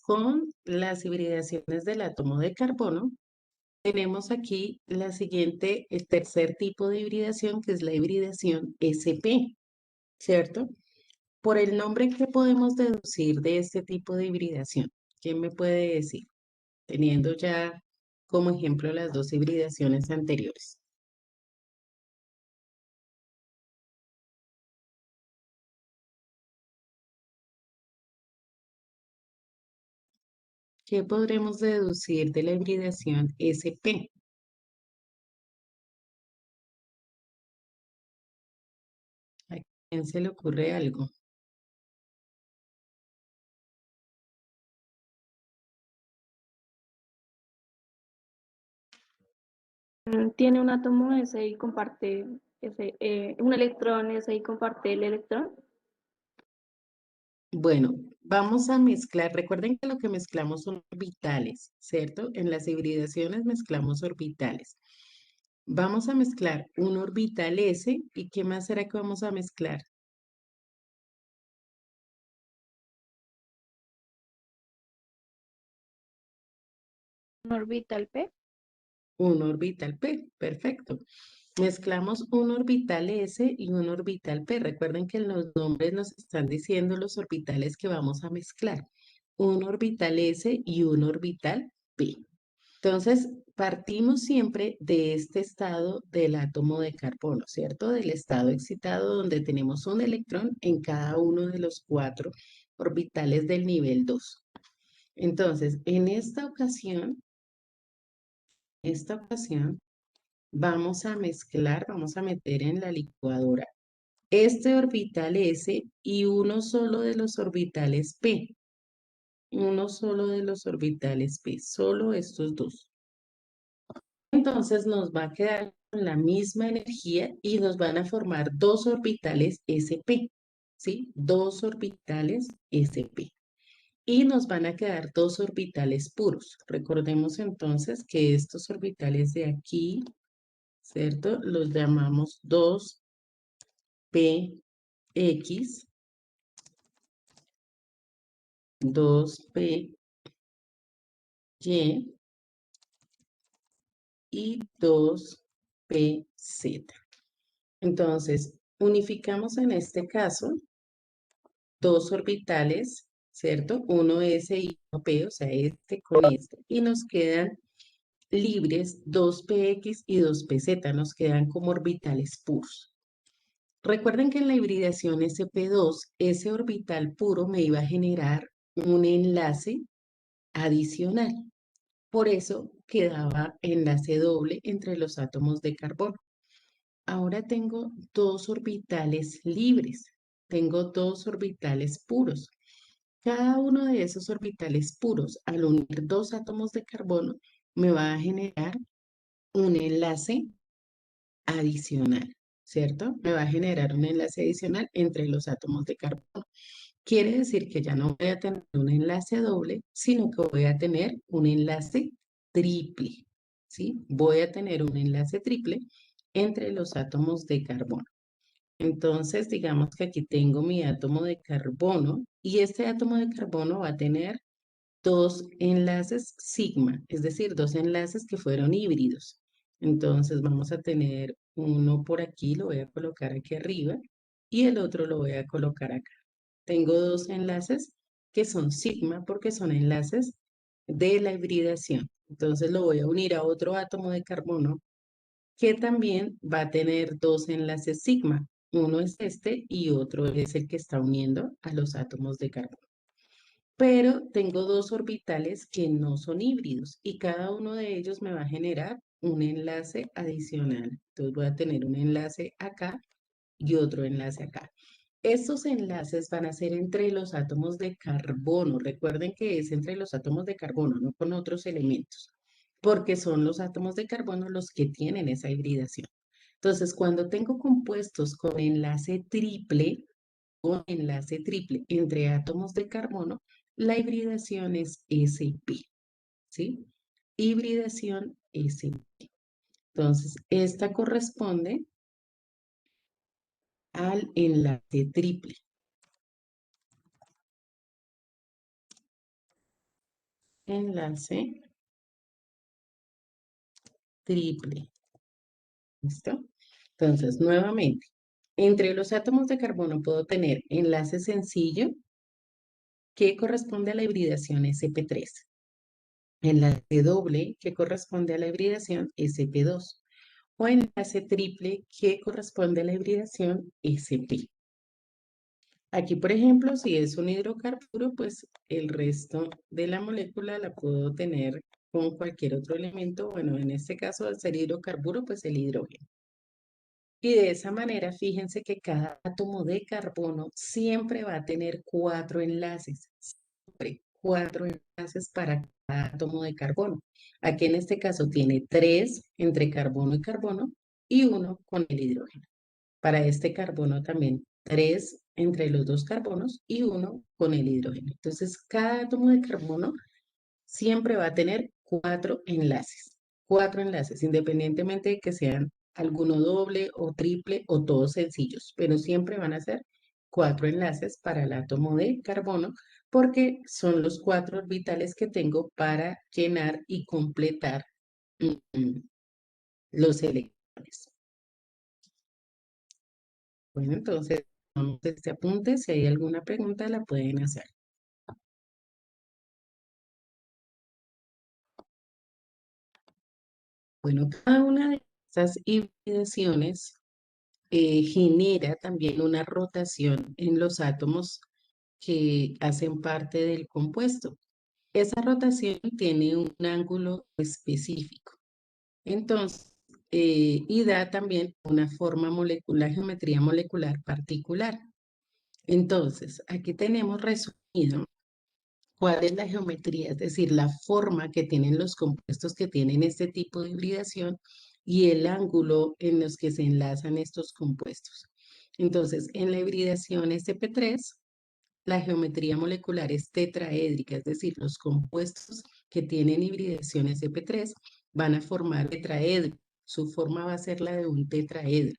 con las hibridaciones del átomo de carbono. Tenemos aquí la siguiente, el tercer tipo de hibridación, que es la hibridación sp, ¿cierto? Por el nombre, ¿qué podemos deducir de este tipo de hibridación? ¿Quién me puede decir? Teniendo ya como ejemplo las dos hibridaciones anteriores. ¿Qué podremos deducir de la hibridación sp? ¿A quién se le ocurre algo? Tiene un átomo S y comparte un electrón S y comparte el electrón. Bueno, vamos a mezclar. Recuerden que lo que mezclamos son orbitales, ¿cierto? En las hibridaciones mezclamos orbitales. Vamos a mezclar un orbital S y ¿qué más será que vamos a mezclar? Un orbital P. Un orbital P, perfecto. Mezclamos un orbital S y un orbital P. Recuerden que en los nombres nos están diciendo los orbitales que vamos a mezclar. Un orbital S y un orbital P. Entonces, partimos siempre de este estado del átomo de carbono, ¿cierto? Del estado excitado donde tenemos un electrón en cada uno de los cuatro orbitales del nivel 2. Entonces, en esta ocasión, vamos a mezclar, vamos a meter en la licuadora este orbital S y uno solo de los orbitales P. Uno solo de los orbitales P, solo estos dos. Entonces nos va a quedar con la misma energía y nos van a formar dos orbitales sp, ¿sí? Dos orbitales sp. Y nos van a quedar dos orbitales puros. Recordemos entonces que estos orbitales de aquí, ¿cierto? Los llamamos 2px, 2py y 2pz. Entonces, unificamos en este caso dos orbitales, ¿cierto? Uno S y uno P, o sea, este con este, y nos quedan libres dos PX y dos PZ, nos quedan como orbitales puros. Recuerden que en la hibridación sp2, ese orbital puro me iba a generar un enlace adicional. Por eso quedaba enlace doble entre los átomos de carbono. Ahora tengo dos orbitales libres, tengo dos orbitales puros. Cada uno de esos orbitales puros, al unir dos átomos de carbono, me va a generar un enlace adicional, ¿cierto? Me va a generar un enlace adicional entre los átomos de carbono. Quiere decir que ya no voy a tener un enlace doble, sino que voy a tener un enlace triple, ¿sí? Voy a tener un enlace triple entre los átomos de carbono. Entonces, digamos que aquí tengo mi átomo de carbono y este átomo de carbono va a tener dos enlaces sigma, es decir, dos enlaces que fueron híbridos. Entonces vamos a tener uno por aquí, lo voy a colocar aquí arriba, y el otro lo voy a colocar acá. Tengo dos enlaces que son sigma porque son enlaces de la hibridación. Entonces lo voy a unir a otro átomo de carbono que también va a tener dos enlaces sigma. Uno es este y otro es el que está uniendo a los átomos de carbono. Pero tengo dos orbitales que no son híbridos y cada uno de ellos me va a generar un enlace adicional. Entonces voy a tener un enlace acá y otro enlace acá. Estos enlaces van a ser entre los átomos de carbono. Recuerden que es entre los átomos de carbono, no con otros elementos, porque son los átomos de carbono los que tienen esa hibridación. Entonces, cuando tengo compuestos con enlace triple entre átomos de carbono, la hibridación es sp, ¿sí? Hibridación sp. Entonces, esta corresponde al enlace triple. enlace triple. ¿Listo? Entonces, nuevamente, entre los átomos de carbono puedo tener enlace sencillo que corresponde a la hibridación sp3, enlace doble que corresponde a la hibridación sp2 o enlace triple que corresponde a la hibridación sp. Aquí, por ejemplo, si es un hidrocarburo, pues el resto de la molécula la puedo tener con cualquier otro elemento. Bueno, en este caso, al ser hidrocarburo, pues el hidrógeno. Y de esa manera, fíjense que cada átomo de carbono siempre va a tener cuatro enlaces, siempre cuatro enlaces para cada átomo de carbono. Aquí en este caso tiene tres entre carbono y carbono y uno con el hidrógeno. Para este carbono también tres entre los dos carbonos y uno con el hidrógeno. Entonces, cada átomo de carbono siempre va a tener cuatro enlaces, independientemente de que sean alguno doble o triple o todos sencillos, pero siempre van a ser cuatro enlaces para el átomo de carbono porque son los cuatro orbitales que tengo para llenar y completar mm, los electrones. Bueno, entonces, vamos a este apunte. Si hay alguna pregunta, la pueden hacer. Bueno, cada una de estas hibridaciones genera también una rotación en los átomos que hacen parte del compuesto. Esa rotación tiene un ángulo específico. Entonces, y da también una forma molecular, geometría molecular particular. Entonces, aquí tenemos resumido cuál es la geometría, es decir, la forma que tienen los compuestos que tienen este tipo de hibridación y el ángulo en los que se enlazan estos compuestos. Entonces, en la hibridación sp3, la geometría molecular es tetraédrica, es decir, los compuestos que tienen hibridación sp3 van a formar tetraedro. Su forma va a ser la de un tetraedro.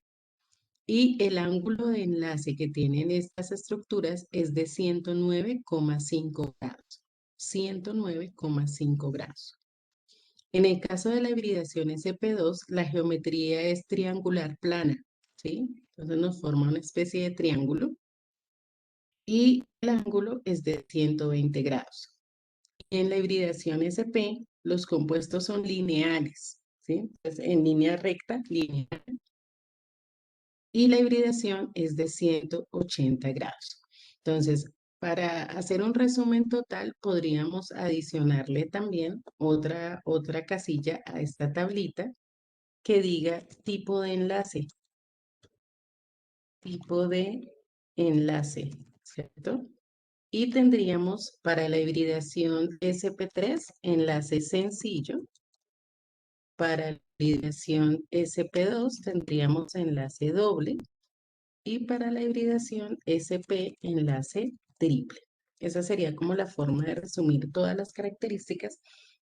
Y el ángulo de enlace que tienen estas estructuras es de 109,5 grados. 109,5 grados. En el caso de la hibridación sp2, la geometría es triangular plana, ¿sí? Entonces nos forma una especie de triángulo y el ángulo es de 120 grados. En la hibridación sp, los compuestos son lineales, ¿sí? Entonces, en línea recta, lineal, y la hibridación es de 180 grados. Entonces, para hacer un resumen total, podríamos adicionarle también otra casilla a esta tablita que diga tipo de enlace, ¿cierto? Y tendríamos para la hibridación sp3 enlace sencillo. Para la hibridación sp2 tendríamos enlace doble. Y para la hibridación SP enlace triple. Esa sería como la forma de resumir todas las características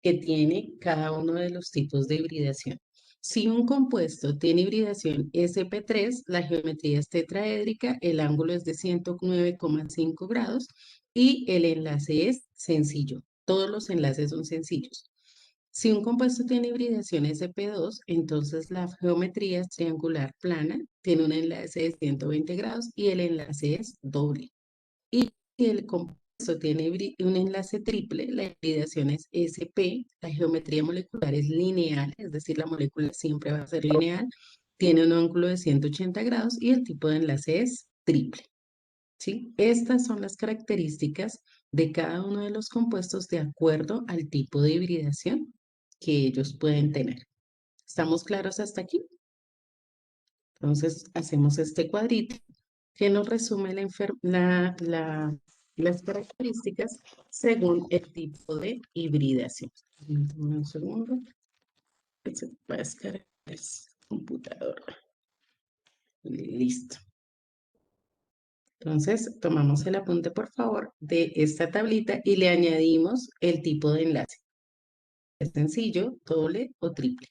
que tiene cada uno de los tipos de hibridación. Si un compuesto tiene hibridación sp3, la geometría es tetraédrica, el ángulo es de 109,5 grados y el enlace es sencillo. Todos los enlaces son sencillos. Si un compuesto tiene hibridación sp2, entonces la geometría es triangular plana, tiene un enlace de 120 grados y el enlace es doble. Y si el compuesto tiene un enlace triple, la hibridación es sp, la geometría molecular es lineal, es decir, la molécula siempre va a ser lineal, tiene un ángulo de 180 grados y el tipo de enlace es triple. ¿Sí? Estas son las características de cada uno de los compuestos de acuerdo al tipo de hibridación que ellos pueden tener. ¿Estamos claros hasta aquí? Entonces, hacemos este cuadrito que nos resume las características según el tipo de hibridación. Un segundo, que se va a descargar el computador. Listo. Entonces, tomamos el apunte, por favor, de esta tablita y le añadimos el tipo de enlace. Es sencillo, doble o triple.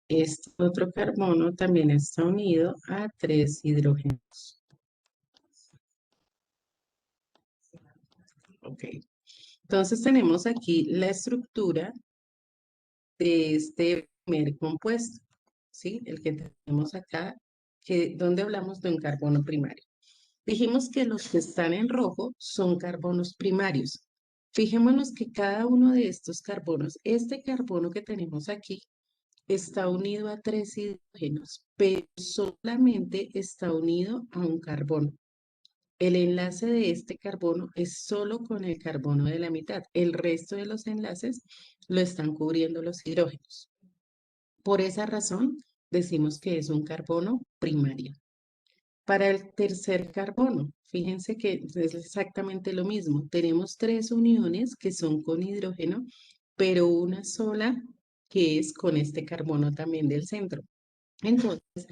Este otro carbono también está unido a 3 hidrógenos. Ok. Entonces tenemos aquí la estructura de este primer compuesto, ¿sí? El que tenemos acá, donde hablamos de un carbono primario. Dijimos que los que están en rojo son carbonos primarios. Fijémonos que cada uno de estos carbonos, este carbono que tenemos aquí, está unido a 3 hidrógenos, pero solamente está unido a un carbono. El enlace de este carbono es solo con el carbono de la mitad. El resto de los enlaces lo están cubriendo los hidrógenos. Por esa razón, decimos que es un carbono primario. Para el tercer carbono, fíjense que es exactamente lo mismo. Tenemos 3 uniones que son con hidrógeno, pero una sola que es con este carbono también del centro. Entonces,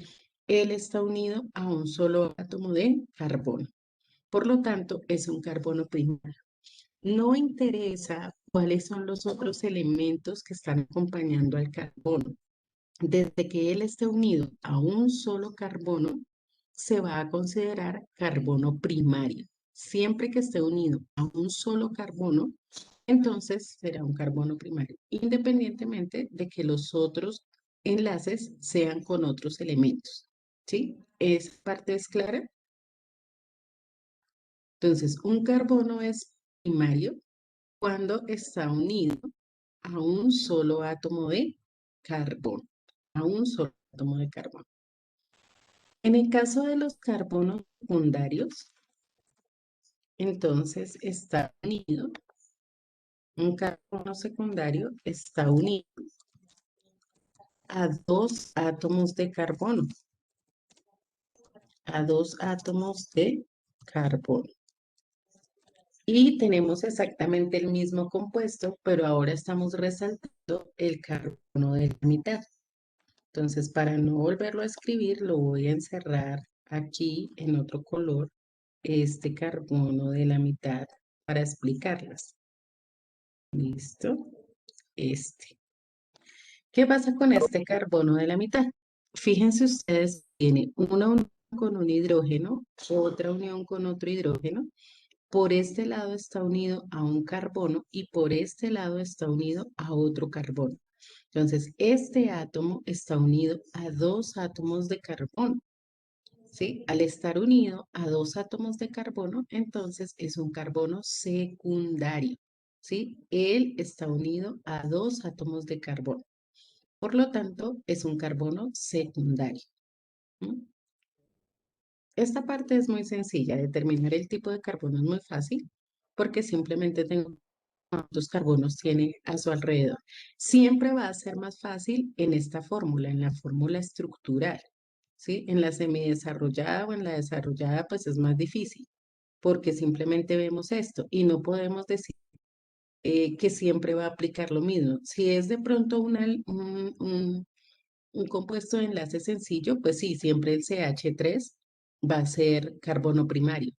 él está unido a un solo átomo de carbono. Por lo tanto, es un carbono primario. No interesa cuáles son los otros elementos que están acompañando al carbono. Desde que él esté unido a un solo carbono, se va a considerar carbono primario. Siempre que esté unido a un solo carbono, entonces será un carbono primario, independientemente de que los otros enlaces sean con otros elementos. ¿Sí? ¿Esa parte es clara? Entonces, un carbono es primario cuando está unido a un solo átomo de carbono, a un solo átomo de carbono. En el caso de los carbonos secundarios, entonces está unido, un carbono secundario está unido a 2 átomos de carbono, a 2 átomos de carbono. Y tenemos exactamente el mismo compuesto, pero ahora estamos resaltando el carbono de la mitad. Entonces, para no volverlo a escribir, lo voy a encerrar aquí en otro color, este carbono de la mitad, para explicarlas. ¿Listo? Este. ¿Qué pasa con este carbono de la mitad? Fíjense ustedes, tiene una unión con un hidrógeno, otra unión con otro hidrógeno. Por este lado está unido a un carbono y por este lado está unido a otro carbono. Entonces, este átomo está unido a 2 átomos de carbono, ¿sí? Al estar unido a 2 átomos de carbono, entonces es un carbono secundario, ¿sí? Él está unido a 2 átomos de carbono. Por lo tanto, es un carbono secundario. ¿M? Esta parte es muy sencilla. Determinar el tipo de carbono es muy fácil porque simplemente tengo cuántos carbonos tiene a su alrededor. Siempre va a ser más fácil en esta fórmula, en la fórmula estructural, ¿sí? En la semidesarrollada o en la desarrollada, pues es más difícil porque simplemente vemos esto y no podemos decir que siempre va a aplicar lo mismo. Si es de pronto un compuesto de enlace sencillo, pues sí, siempre el CH3 va a ser carbono primario.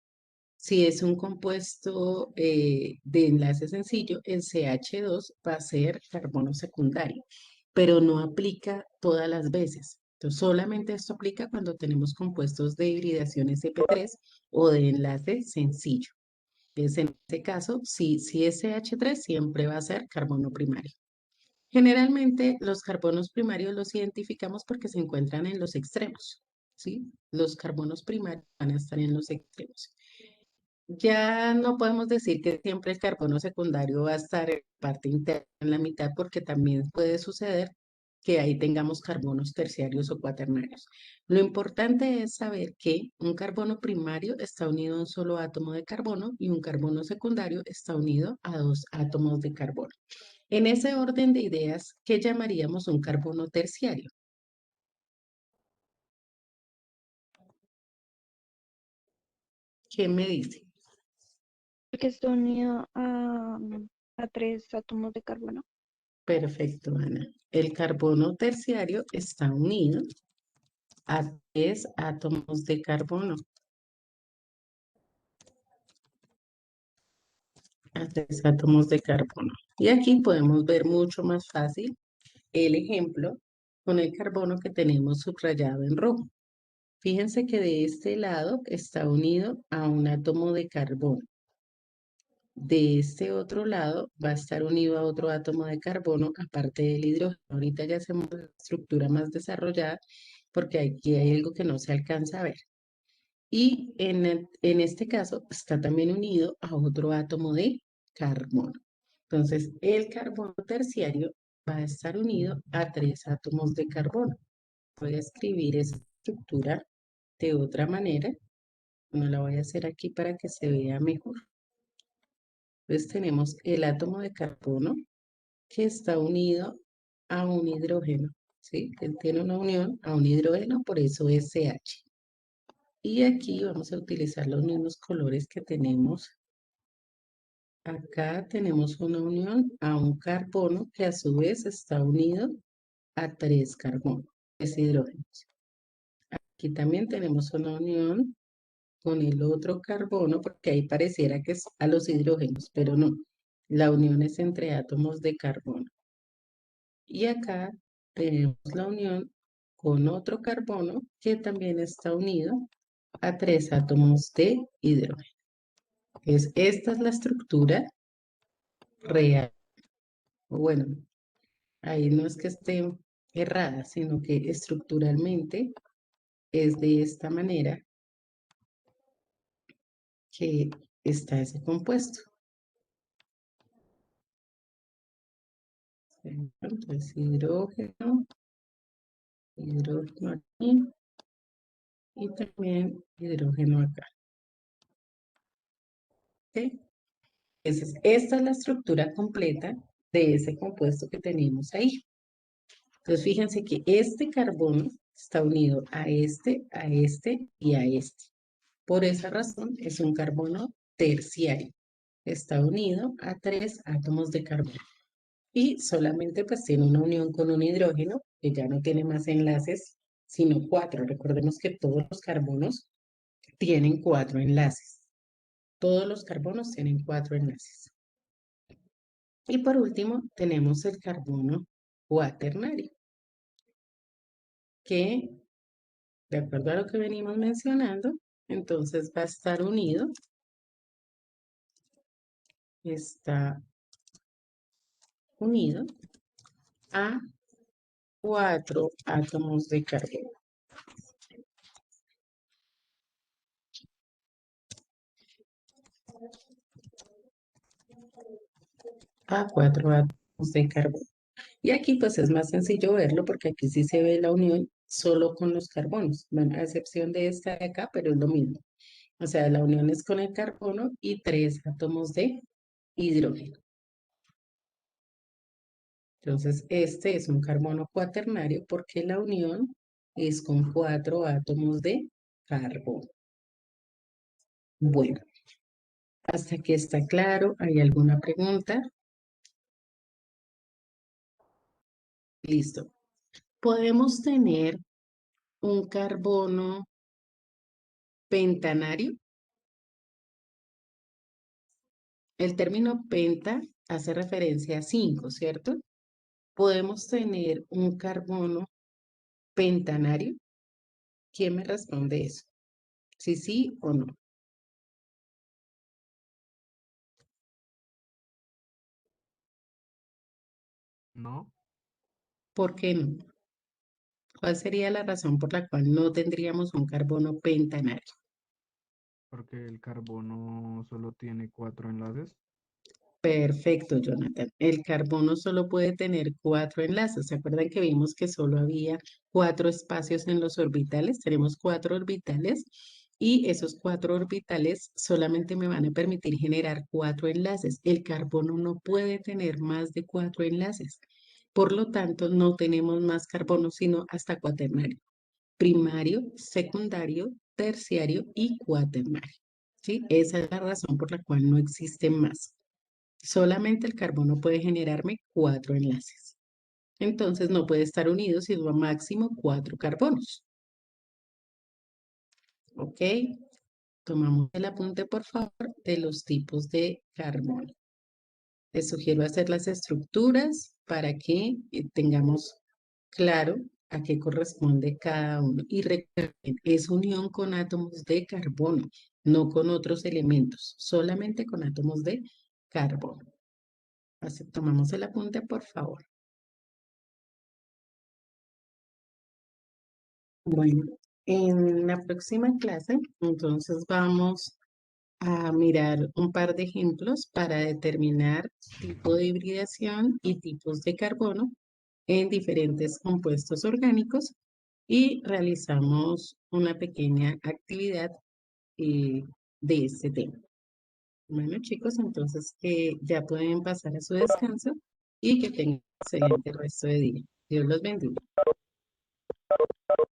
Si es un compuesto de enlace sencillo, el CH2 va a ser carbono secundario, pero no aplica todas las veces. Entonces, solamente esto aplica cuando tenemos compuestos de hibridación sp3 o de enlace sencillo. Entonces, en este caso, si es CH3, siempre va a ser carbono primario. Generalmente los carbonos primarios los identificamos porque se encuentran en los extremos, ¿sí? Los carbonos primarios van a estar en los extremos. Ya no podemos decir que siempre el carbono secundario va a estar en la parte interna, en la mitad, porque también puede suceder que ahí tengamos carbonos terciarios o cuaternarios. Lo importante es saber que un carbono primario está unido a un solo átomo de carbono y un carbono secundario está unido a 2 átomos de carbono. En ese orden de ideas, ¿qué llamaríamos un carbono terciario? ¿Quién me dice? Que está unido a 3 átomos de carbono. Perfecto, Ana. El carbono terciario está unido a 3 átomos de carbono. A 3 átomos de carbono. Y aquí podemos ver mucho más fácil el ejemplo con el carbono que tenemos subrayado en rojo. Fíjense que de este lado está unido a un átomo de carbono. De este otro lado va a estar unido a otro átomo de carbono, aparte del hidrógeno. Ahorita ya hacemos la estructura más desarrollada porque aquí hay algo que no se alcanza a ver. Y en este caso está también unido a otro átomo de carbono. Entonces, el carbono terciario va a estar unido a 3 átomos de carbono. Voy a escribir esa estructura de otra manera. No la voy a hacer aquí para que se vea mejor. Entonces tenemos el átomo de carbono que está unido a un hidrógeno, ¿sí? Él tiene una unión a un hidrógeno, por eso es CH. Y aquí vamos a utilizar los mismos colores que tenemos. Acá tenemos una unión a un carbono que a su vez está unido a 3 carbonos, 3 hidrógenos. Aquí también tenemos una unión con el otro carbono, porque ahí pareciera que es a los hidrógenos, pero no. La unión es entre átomos de carbono. Y acá tenemos la unión con otro carbono que también está unido a 3 átomos de hidrógeno. Entonces, esta es la estructura real. Bueno, ahí no es que esté errada, sino que estructuralmente es de esta manera que está ese compuesto. Entonces, hidrógeno, hidrógeno aquí y también hidrógeno acá. ¿Ok? Entonces, esta es la estructura completa de ese compuesto que tenemos ahí. Entonces, fíjense que este carbono está unido a este y a este. Por esa razón, es un carbono terciario. Está unido a 3 átomos de carbono. Y solamente pues tiene una unión con un hidrógeno, que ya no tiene más enlaces, sino 4. Recordemos que todos los carbonos tienen 4 enlaces. Todos los carbonos tienen 4 enlaces. Y por último, tenemos el carbono cuaternario, que, de acuerdo a lo que venimos mencionando, entonces va a estar unido, está unido a 4 átomos de carbono. A 4 átomos de carbono. Y aquí pues es más sencillo verlo porque aquí sí se ve la unión solo con los carbonos, bueno, a excepción de esta de acá, pero es lo mismo. O sea, la unión es con el carbono y 3 átomos de hidrógeno. Entonces, este es un carbono cuaternario porque la unión es con 4 átomos de carbono. Bueno, hasta aquí está claro. ¿Hay alguna pregunta? Listo. ¿Podemos tener un carbono pentanario? El término penta hace referencia a 5, ¿cierto? ¿Podemos tener un carbono pentanario? ¿Quién me responde eso? ¿Sí, sí o no? No, ¿Por qué no? ¿Cuál sería la razón por la cual no tendríamos un carbono pentanario? porque el carbono solo tiene 4 enlaces. Perfecto, Jonathan. El carbono solo puede tener 4 enlaces. ¿Se acuerdan que vimos que solo había 4 espacios en los orbitales? Tenemos 4 orbitales y esos 4 orbitales solamente me van a permitir generar 4 enlaces. El carbono no puede tener más de 4 enlaces. Por lo tanto, no tenemos más carbono, sino hasta cuaternario. Primario, secundario, terciario y cuaternario. ¿Sí? Esa es la razón por la cual no existen más. Solamente el carbono puede generarme 4 enlaces. Entonces no puede estar unido sino a máximo 4 carbonos. ¿Ok? Tomamos el apunte, por favor, de los tipos de carbono. Les sugiero hacer las estructuras para que tengamos claro a qué corresponde cada uno. Y recuerden, es unión con átomos de carbono, no con otros elementos, solamente con átomos de carbono. Así tomamos el apunte, por favor. Bueno, en la próxima clase, entonces vamos a mirar un par de ejemplos para determinar tipo de hibridación y tipos de carbono en diferentes compuestos orgánicos y realizamos una pequeña actividad eh, de este tema. Bueno, chicos, entonces ya pueden pasar a su descanso y que tengan un excelente resto de día. Dios los bendiga.